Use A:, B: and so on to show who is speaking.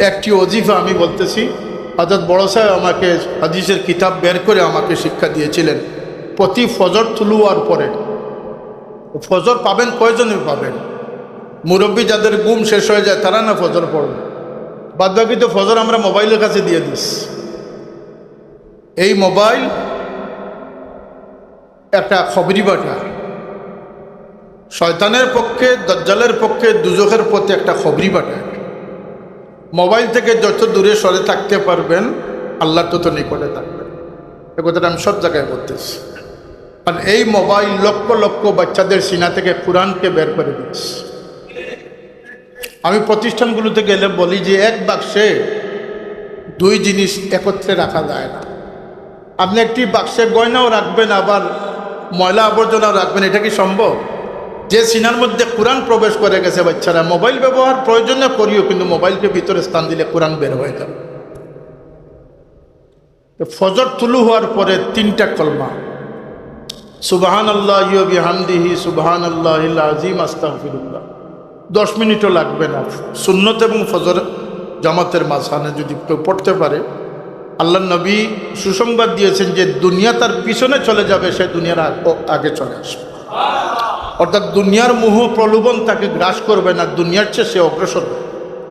A: একটি ওজিফা আমি বলতেছি, হযরত বড় সাহেব আমাকে হাদিসের কিতাব বের করে আমাকে শিক্ষা দিয়েছিলেন। প্রতি ফজর তুলুয়ার পরে, ফজর পাবেন কয়জনে পাবেন? মুরব্বী যাদের ঘুম শেষ হয়ে যায় তারা না ফজর পড়বে, বাদ বাকি তো ফজর আমরা মোবাইলের কাছে দিয়ে দিস। এই মোবাইল একটা খবরি বাটা, শয়তানের পক্ষে, দাজ্জালের পক্ষে, দুজখের পথে একটা খবরি বাটা। মোবাইল থেকে যত দূরে সরে থাকতে পারবেন আল্লাহর তত নিকটে থাকবেন। এ কথাটা আমি সব জায়গায় বলতেছি। আর এই মোবাইল লক্ষ লক্ষ বাচ্চাদের সিনা থেকে কোরআনকে বের করে দিচ্ছে। আমি প্রতিষ্ঠানগুলোতে গেলে বলি যে এক বাক্সে দুই জিনিস একত্রে রাখা যায় না। আপনি একটি বাক্সে গয়নাও রাখবেন আবার ময়লা আবর্জনাও রাখবেন, এটা কি সম্ভব? যে সিনার মধ্যে কোরআন প্রবেশ করে গেছে, বাচ্চারা মোবাইল ব্যবহার প্রয়োজনে করিও, কিন্তু মোবাইলকে ভিতরে স্থান দিলে কোরআন বের হয়ে যাবে। ফজর তুলু হওয়ার পরে 3টা কলমা, সুবহানাল্লাহি ওয়া বিহামদিহি সুবহানাল্লাহিল আযীম আস্তাগফিরুল্লাহ। 10 মিনিটও লাগবে না। সুন্নত এবং ফজর জামাতের মাঝখানে যদি কেউ পড়তে পারে, আল্লাহ নবী সুসংবাদ দিয়েছেন যে দুনিয়া তার পিছনে চলে যাবে, সে দুনিয়ার আগে চলে আসবে। অর্থাৎ দুনিয়ার মোহ প্রলোভন তাকে গ্রাস করবে না, দুনিয়ার চেয়ে সে অগ্রসর হবে।